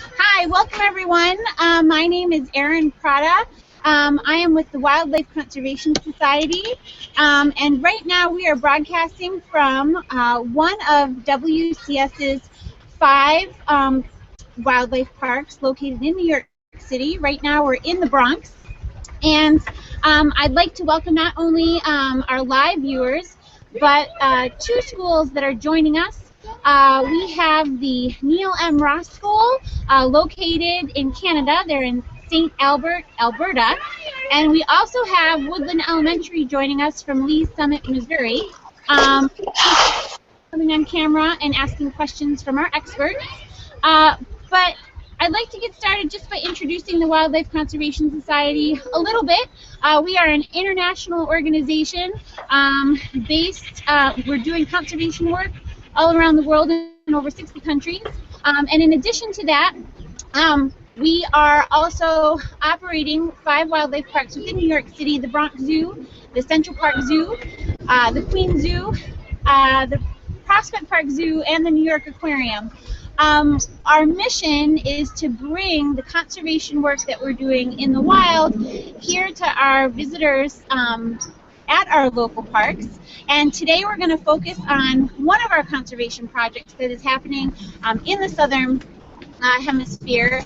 Hi, welcome everyone. My name is Erin Prada. I am with the Wildlife Conservation Society, and right now we are broadcasting from one of WCS's 5 wildlife parks located in New York City. Right now we're in the Bronx, and I'd like to welcome not only our live viewers, but 2 schools that are joining us. We have the Neil M. Ross School, located in Canada. They're in St. Albert, Alberta. And we also have Woodland Elementary joining us from Lee's Summit, Missouri, coming on camera and asking questions from our experts. But I'd like to get started just by introducing the Wildlife Conservation Society a little bit. We are an international organization we're doing conservation work all around the world in over 60 countries. And in addition to that, we are also operating 5 wildlife parks within New York City: the Bronx Zoo, the Central Park Zoo, the Queen Zoo, the Prospect Park Zoo, and the New York Aquarium. Our mission is to bring the conservation work that we're doing in the wild here to our visitors at our local parks. And today we're going to focus on one of our conservation projects that is happening in the southern hemisphere,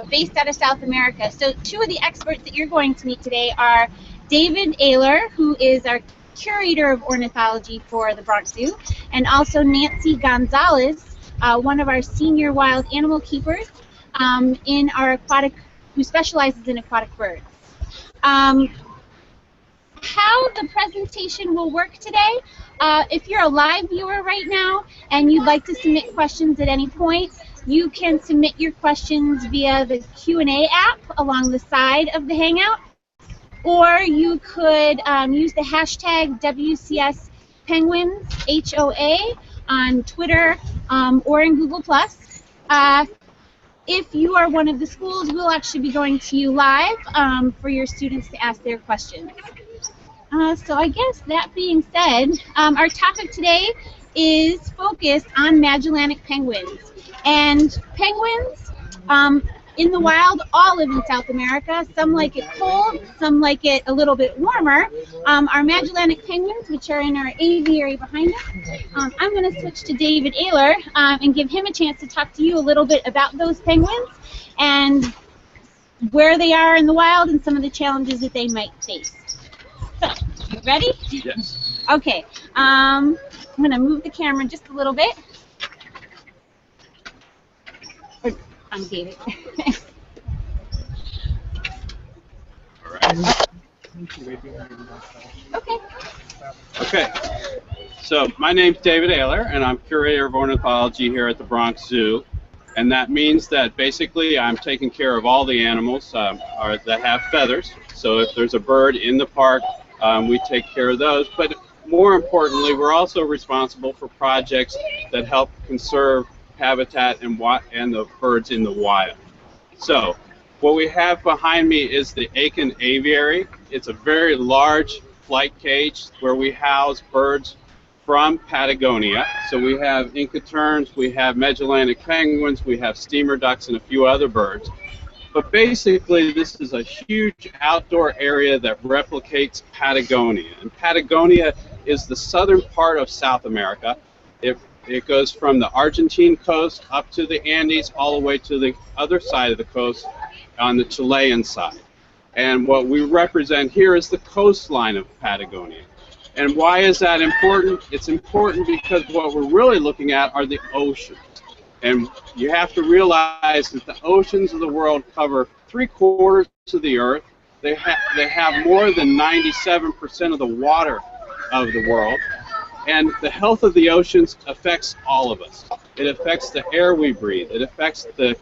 based out of South America. So 2 of the experts that you're going to meet today are David Aylor, who is our Curator of Ornithology for the Bronx Zoo, and also Nancy Gonzales, one of our senior wild animal keepers in our who specializes in aquatic birds. How the presentation will work today: if you're a live viewer right now and you'd like to submit questions at any point, you can submit your questions via the Q&A app along the side of the Hangout, or you could use the hashtag WCS Penguins HOA on Twitter or in Google+. If you are one of the schools, we'll actually be going to you live for your students to ask their questions. So I guess that being said, our topic today is focused on Magellanic penguins. And penguins in the wild all live in South America. Some like it cold, some like it a little bit warmer. Our Magellanic penguins, which are in our aviary behind us. I'm going to switch to David Aylor and give him a chance to talk to you a little bit about those penguins and where they are in the wild and some of the challenges that they might face. So, you ready? Yes. Okay. I'm going to move the camera just a little bit. I'm David. All right. Okay. Okay. So my name's David Aylor, and I'm Curator of Ornithology here at the Bronx Zoo. And that means that basically I'm taking care of all the animals that have feathers. So if there's a bird in the park, we take care of those. But more importantly, we're also responsible for projects that help conserve habitat and the birds in the wild. So what we have behind me is the Aiken Aviary. It's a very large flight cage where we house birds from Patagonia. So we have Inca terns, we have Magellanic penguins, we have steamer ducks, and a few other birds. But basically, this is a huge outdoor area that replicates Patagonia. And Patagonia is the southern part of South America. It goes from the Argentine coast up to the Andes, all the way to the other side of the coast on the Chilean side. And what we represent here is the coastline of Patagonia. And why is that important? It's important because what we're really looking at are the oceans. And you have to realize that the oceans of the world cover 3/4 of the Earth. They have more than 97% of the water of the world. And the health of the oceans affects all of us. It affects the air we breathe. It affects the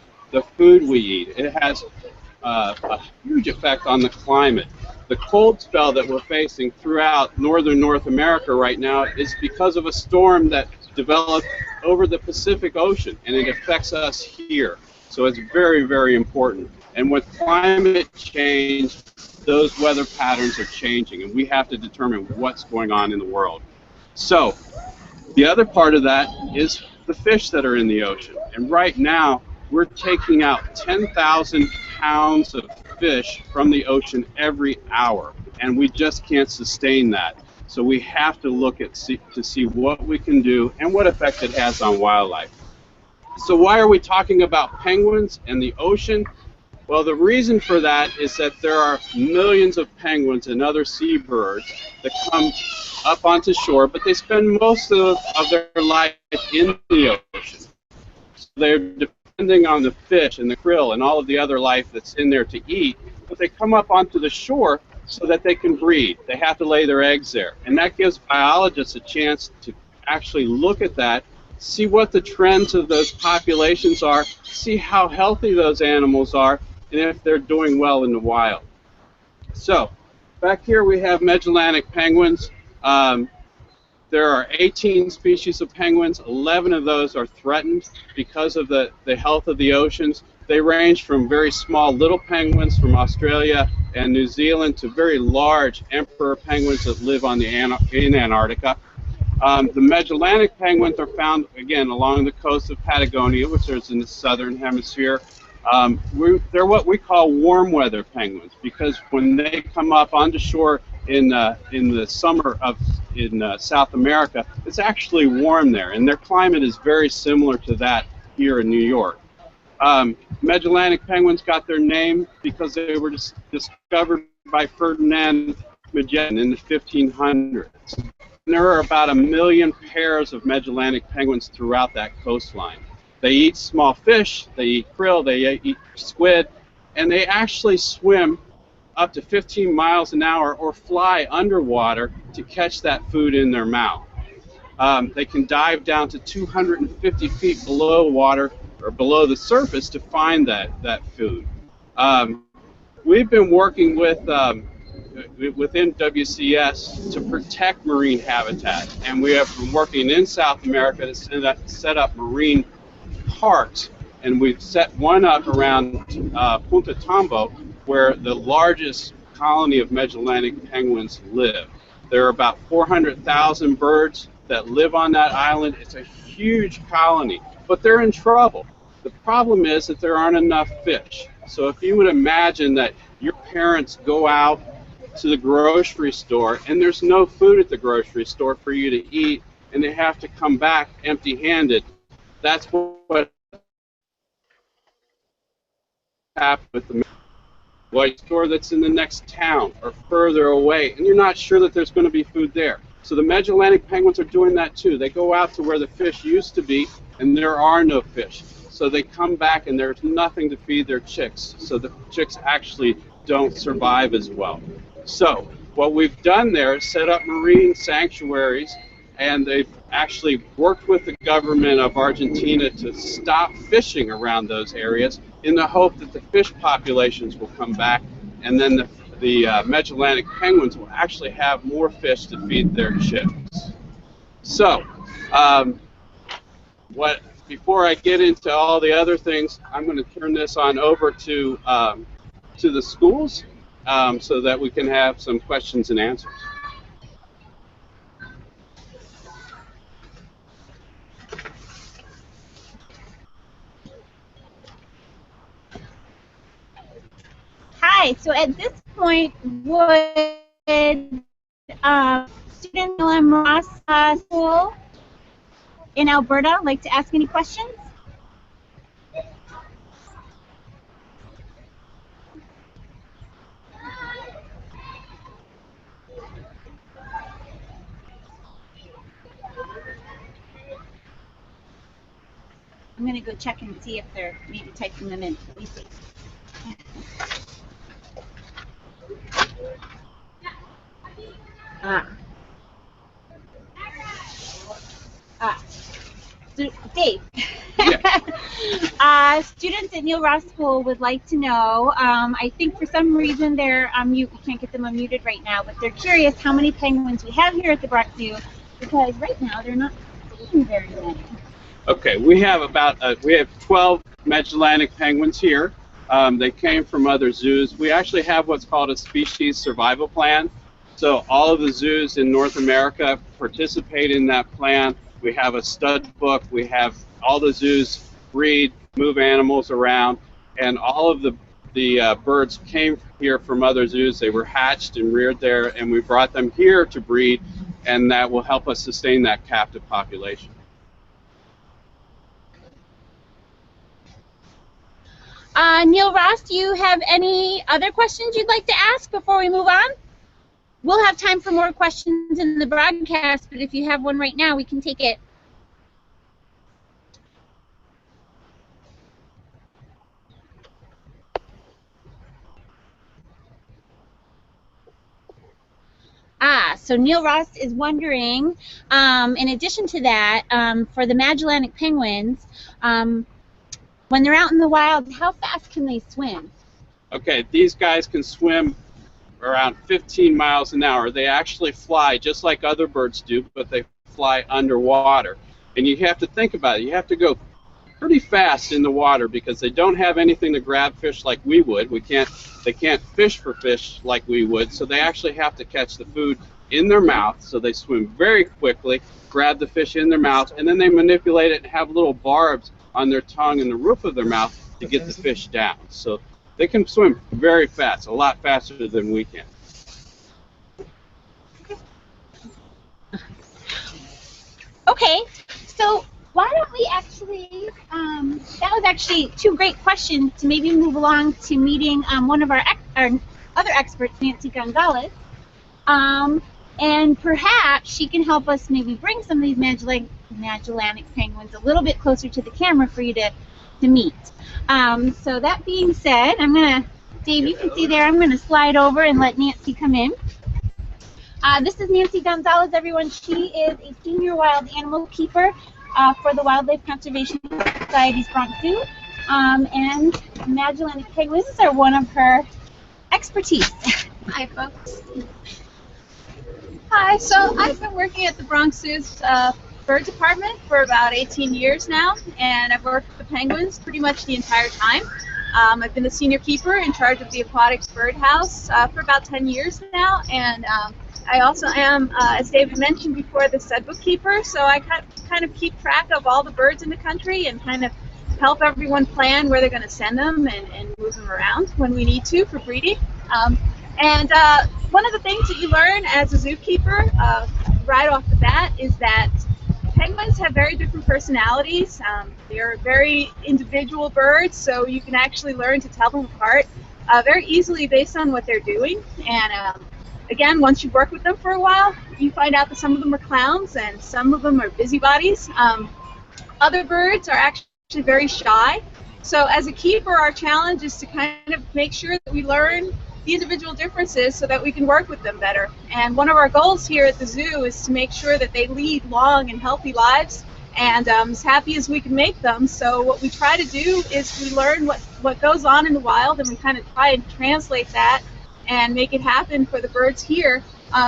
food we eat. It has a huge effect on the climate. The cold spell that we're facing throughout northern North America right now is because of a storm that developed over the Pacific Ocean, and it affects us here. So it's very, very important. And with climate change, those weather patterns are changing, and we have to determine what's going on in the world. So the other part of that is the fish that are in the ocean. And right now, we're taking out 10,000 pounds of fish from the ocean every hour, and we just can't sustain that. So we have to look at to see what we can do and what effect it has on wildlife. So why are we talking about penguins and the ocean? Well, the reason for that is that there are millions of penguins and other seabirds that come up onto shore, but they spend most of their life in the ocean. So they're depending on the fish and the krill and all of the other life that's in there to eat, but they come up onto the shore so that they can breed. They have to lay their eggs there. And that gives biologists a chance to actually look at that, see what the trends of those populations are, see how healthy those animals are, and if they're doing well in the wild. So, back here we have Magellanic penguins. There are 18 species of penguins. 11 of those are threatened because of the health of the oceans. They range from very small little penguins from Australia and New Zealand to very large emperor penguins that live on in Antarctica. The Magellanic penguins are found, again, along the coast of Patagonia, which is in the southern hemisphere. They're what we call warm weather penguins because when they come up onto shore in the summer in South America, it's actually warm there, and their climate is very similar to that here in New York. Magellanic penguins got their name because they were discovered by Ferdinand Magellan in the 1500s. And there are about 1 million pairs of Magellanic penguins throughout that coastline. They eat small fish, they eat krill, they eat squid, and they actually swim up to 15 miles an hour or fly underwater to catch that food in their mouth. They can dive down to 250 feet below water or below the surface to find that food. We've been working within WCS to protect marine habitat, and we have been working in South America to set up marine parks, and we've set one up around Punta Tombo, where the largest colony of Magellanic penguins live. There are about 400,000 birds that live on that island. It's a huge colony, but they're in trouble. The problem is that there aren't enough fish. So if you would imagine that your parents go out to the grocery store and there's no food at the grocery store for you to eat, and they have to come back empty-handed, that's what happened with the store that's in the next town or further away, and you're not sure that there's going to be food there. So the Magellanic penguins are doing that too. They go out to where the fish used to be, and there are no fish. So they come back, and there's nothing to feed their chicks. So the chicks actually don't survive as well. So what we've done there is set up marine sanctuaries, and they've actually worked with the government of Argentina to stop fishing around those areas in the hope that the fish populations will come back, and then the Magellanic penguins will actually have more fish to feed their chicks. So, before I get into all the other things, I'm going to turn this on over to the schools so that we can have some questions and answers. Hi, so at this point, would students in Ross School in Alberta like to ask any questions? I'm going to go check and see if they're maybe typing them in. Let me see. Dave. Yeah. Students at Neil Ross School would like to know, I think for some reason they're on mute, we can't get them unmuted right now, but they're curious how many penguins we have here at the Bronx Zoo, because right now they're not seeing very many. Okay, we have 12 Magellanic penguins here. They came from other zoos. We actually have what's called a species survival plan. So all of the zoos in North America participate in that plan. We have a stud book. We have all the zoos breed move animals around, and all of the birds came here from other zoos. They were hatched and reared there, and we brought them here to breed, and that will help us sustain that captive population. Neil Ross, do you have any other questions you'd like to ask before we move on? We'll have time for more questions in the broadcast, but if you have one right now, we can take it. So Neil Ross is wondering, in addition to that, for the Magellanic penguins, when they're out in the wild, how fast can they swim? Okay, these guys can swim around 15 miles an hour. They actually fly just like other birds do, but they fly underwater. And you have to think about it. You have to go pretty fast in the water because they don't have anything to grab fish like we would. They can't fish for fish like we would, so they actually have to catch the food in their mouth. So they swim very quickly, grab the fish in their mouth, and then they manipulate it and have little barbs on their tongue and the roof of their mouth to get the fish down. So they can swim very fast, a lot faster than we can. Okay, so why don't we actually, that was actually two great questions to maybe move along to meeting one of our other experts, Nancy Gonzales, and perhaps she can help us maybe bring some of these Magellanic penguins a little bit closer to the camera for you to meet. So that being said, I'm going to, Dave, you can see there, I'm going to slide over and let Nancy come in. This is Nancy Gonzales, everyone. She is a senior wild animal keeper for the Wildlife Conservation Society's Bronx Zoo, and Magellanic penguins are one of her expertise. Hi, folks. Hi, so I've been working at the Bronx Zoo's bird department for about 18 years now, and I've worked with the penguins pretty much the entire time. I've been the senior keeper in charge of the aquatics birdhouse for about 10 years now, and I also am, as David mentioned before, the stud bookkeeper, so I kind of keep track of all the birds in the country and kind of help everyone plan where they're going to send them and move them around when we need to for breeding. And one of the things that you learn as a zookeeper right off the bat is that penguins have very different personalities. They're very individual birds, so you can actually learn to tell them apart very easily based on what they're doing. And again, once you work with them for a while, you find out that some of them are clowns and some of them are busybodies. Other birds are actually very shy. So as a keeper, our challenge is to kind of make sure that we learn the individual differences so that we can work with them better. And one of our goals here at the zoo is to make sure that they lead long and healthy lives and as happy as we can make them. So what we try to do is we learn what goes on in the wild, and we kind of try and translate that and make it happen for the birds here.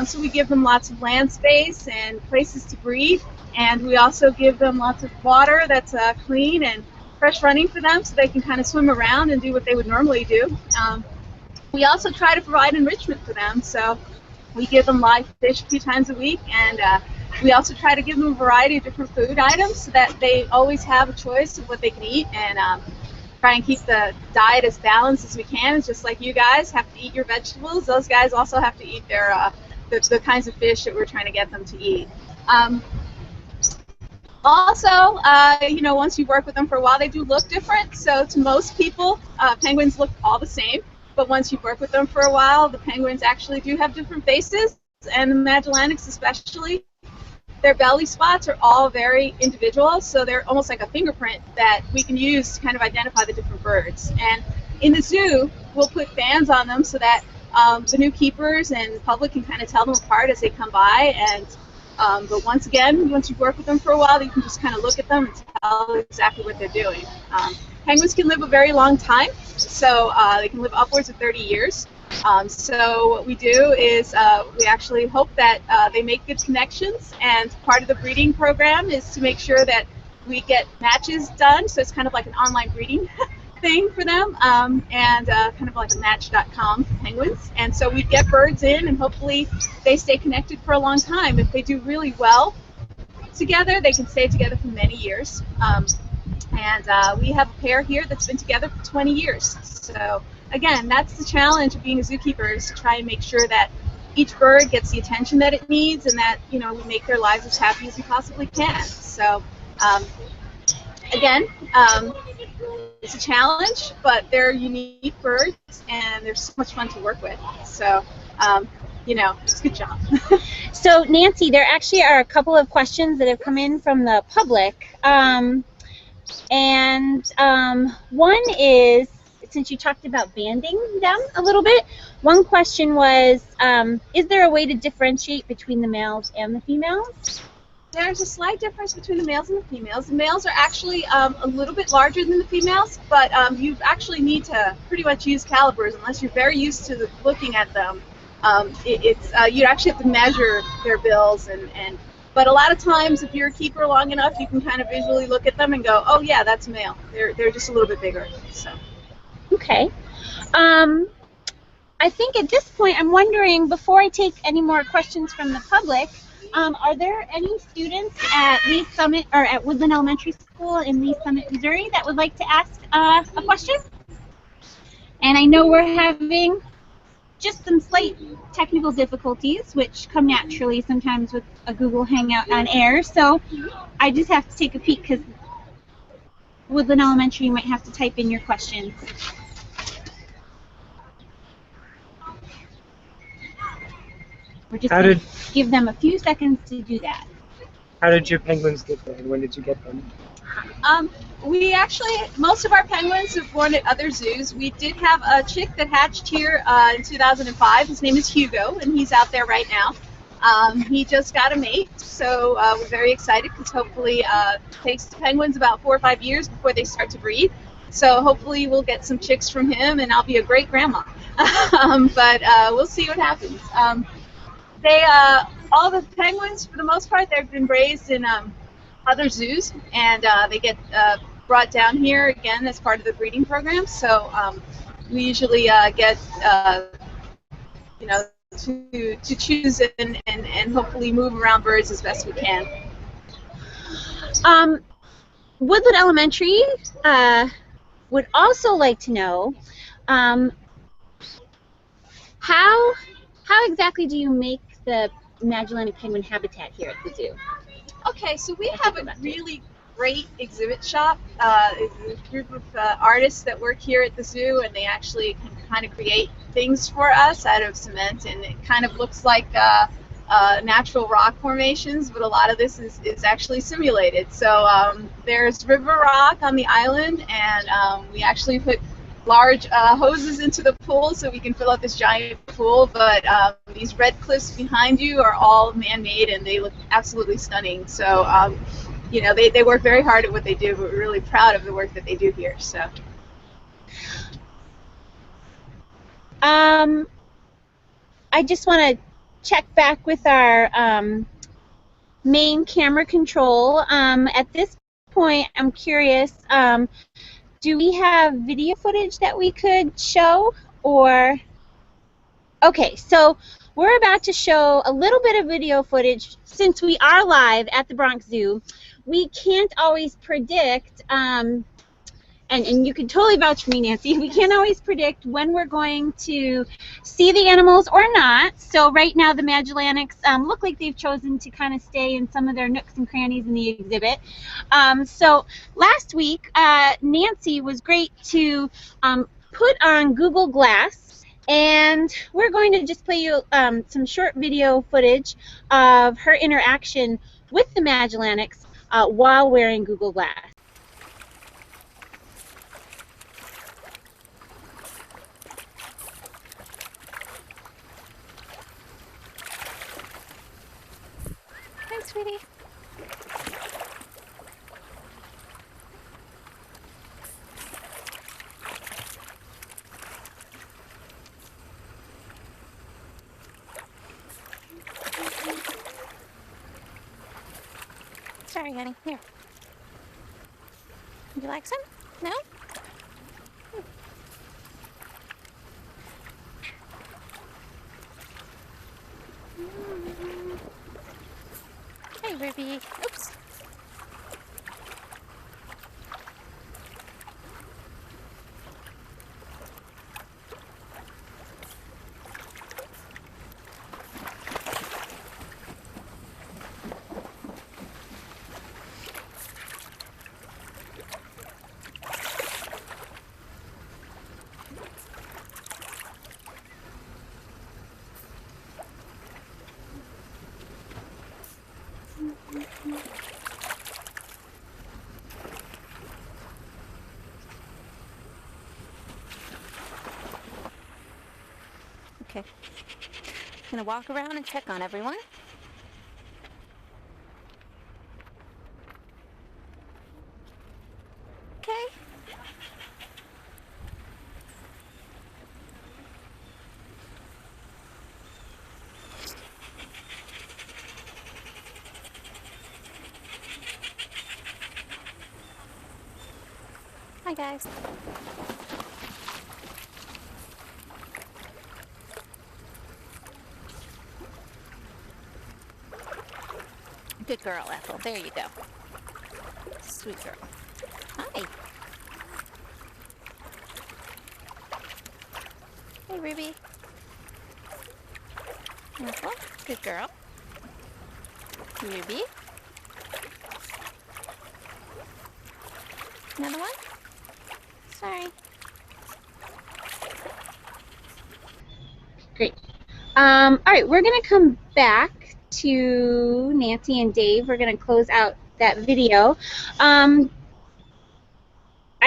So we give them lots of land space and places to breed, and we also give them lots of water that's clean and fresh running for them so they can kind of swim around and do what they would normally do. We also try to provide enrichment for them, so we give them live fish a few times a week, and we also try to give them a variety of different food items so that they always have a choice of what they can eat, and try and keep the diet as balanced as we can. It's just like you guys have to eat your vegetables, those guys also have to eat their the kinds of fish that we're trying to get them to eat. Also, you know, once you work with them for a while, they do look different. So to most people, penguins look all the same. But once you work with them for a while, the penguins actually do have different faces, and the Magellanics especially. Their belly spots are all very individual, so they're almost like a fingerprint that we can use to kind of identify the different birds. And in the zoo, we'll put bands on them so that the new keepers and the public can kind of tell them apart as they come by. And but once again, once you work with them for a while, you can just kind of look at them and tell exactly what they're doing. Penguins can live a very long time, so they can live upwards of 30 years. So what we do is we actually hope that they make good connections, and part of the breeding program is to make sure that we get matches done, so it's kind of like an online breeding thing for them, and kind of like a match.com for penguins. And so we get birds in, and hopefully they stay connected for a long time. If they do really well together, they can stay together for many years. And we have a pair here that's been together for 20 years. So again, that's the challenge of being a zookeeper, is to try and make sure that each bird gets the attention that it needs, and that, you know, we make their lives as happy as we possibly can. So again, it's a challenge, but they're unique birds, and they're so much fun to work with. So, you know, it's a good job. So, Nancy, there actually are a couple of questions that have come in from the public. One is, since you talked about banding them a little bit, one question was, is there a way to differentiate between the males and the females? There's a slight difference between the males and the females. The males are actually a little bit larger than the females, but you actually need to pretty much use calipers unless you're very used to looking at them. You actually have to measure their bills, but a lot of times if you're a keeper long enough, you can kind of visually look at them and go, oh yeah, that's a male. They're just a little bit bigger. So. Okay. I think at this point, I'm wondering, before I take any more questions from the public, are there any students at Lee's Summit or at Woodland Elementary School in Lee's Summit, Missouri, that would like to ask a question? And I know we're having just some slight technical difficulties, which come naturally sometimes with a Google Hangout on air. So I just have to take a peek, because Woodland Elementary, you might have to type in your questions. We're just going to give them a few seconds to do that. How did your penguins get there, and when did you get them? Most of our penguins are born at other zoos. We did have a chick that hatched here in 2005. His name is Hugo, and he's out there right now. He just got a mate, so we're very excited, because hopefully it takes the penguins about 4 or 5 years before they start to breed. So hopefully we'll get some chicks from him, and I'll be a great grandma. But we'll see what happens. All the penguins, for the most part, they've been raised in other zoos, and they get brought down here again as part of the breeding program. So we usually get, you know, to choose and hopefully move around birds as best we can. Woodland Elementary would also like to know, how exactly do you make the Magellanic penguin habitat here at the zoo? Okay, so we have a really great exhibit shop. It's a group of artists that work here at the zoo, and they actually can kind of create things for us out of cement, and it kind of looks like natural rock formations, but a lot of this is actually simulated. So there's river rock on the island, and we actually put large hoses into the pool so we can fill up this giant pool, but these red cliffs behind you are all man-made, and they look absolutely stunning. So you know, they work very hard at what they do, but we're really proud of the work that they do here. So I just want to check back with our main camera control. At this point, I'm curious, do we have video footage that we could show, or? Okay, so we're about to show a little bit of video footage. Since we are live at the Bronx Zoo, we can't always predict, and you can totally vouch for me, Nancy, we can't always predict when we're going to see the animals or not. So right now the Magellanics look like they've chosen to kind of stay in some of their nooks and crannies in the exhibit. So last week, Nancy was great to put on Google Glass, and we're going to just play you some short video footage of her interaction with the Magellanics while wearing Google Glass. Hi, sweetie. Sorry, honey. Here. Would you like some? No? Hey, Ruby. Oops. Okay. I'm gonna walk around and check on everyone. Okay. Hi guys. Good girl, Ethel. There you go. Sweet girl. Hi. Hey, Ruby. Ethel. Good girl. Ruby. Another one? Sorry. Great. All right, we're going to come back to Nancy and Dave. We're going to close out that video. I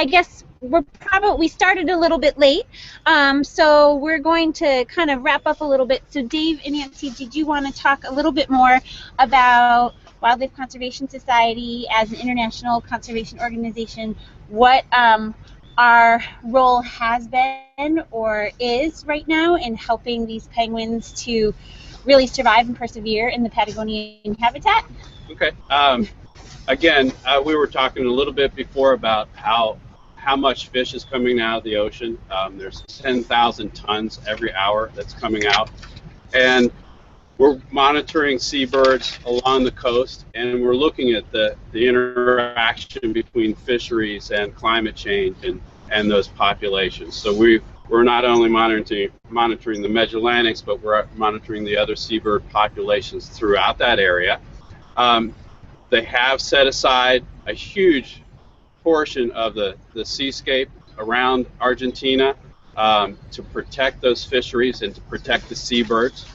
guess we started a little bit late, so we're going to kind of wrap up a little bit. So Dave and Nancy, did you want to talk a little bit more about Wildlife Conservation Society as an international conservation organization, what our role has been or is right now in helping these penguins to really survive and persevere in the Patagonian habitat? Okay. Again, we were talking a little bit before about how much fish is coming out of the ocean. There's 10,000 tons every hour that's coming out. And we're monitoring seabirds along the coast, and we're looking at the interaction between fisheries and climate change and those populations. So we're not only monitoring the Magellanics, but we're monitoring the other seabird populations throughout that area. They have set aside a huge portion of the seascape around Argentina to protect those fisheries and to protect the seabirds.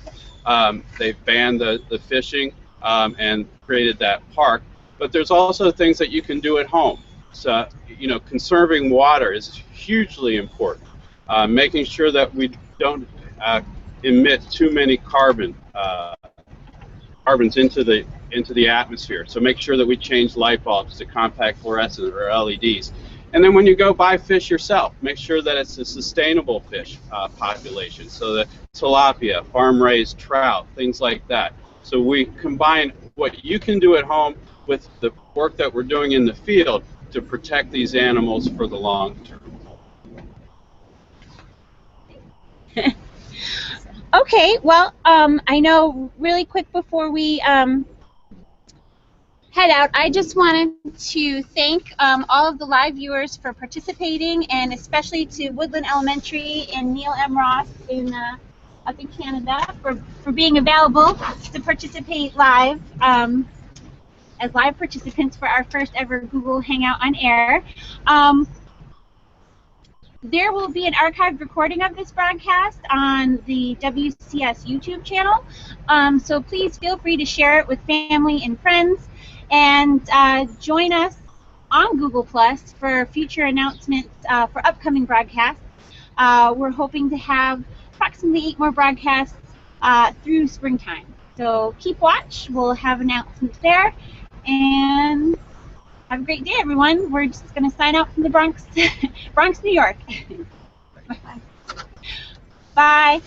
They've banned the fishing and created that park, but there's also things that you can do at home. So, conserving water is hugely important. Making sure that we don't emit too many carbons into the atmosphere. So make sure that we change light bulbs to compact fluorescent or LEDs. And then when you go buy fish yourself, make sure that it's a sustainable fish population. So that tilapia, farm-raised trout, things like that. So we combine what you can do at home with the work that we're doing in the field to protect these animals for the long term. Okay, well, I know really quick before we head out, I just wanted to thank all of the live viewers for participating, and especially to Woodland Elementary and Neil M. Ross up in Canada for being available to participate live as live participants for our first ever Google Hangout on air. There will be an archived recording of this broadcast on the WCS YouTube channel, so please feel free to share it with family and friends, and join us on Google Plus for future announcements for upcoming broadcasts. We're hoping to have approximately 8 more broadcasts through springtime, so keep watch. We'll have announcements there, and have a great day, everyone. We're just going to sign out from the Bronx, New York. Bye.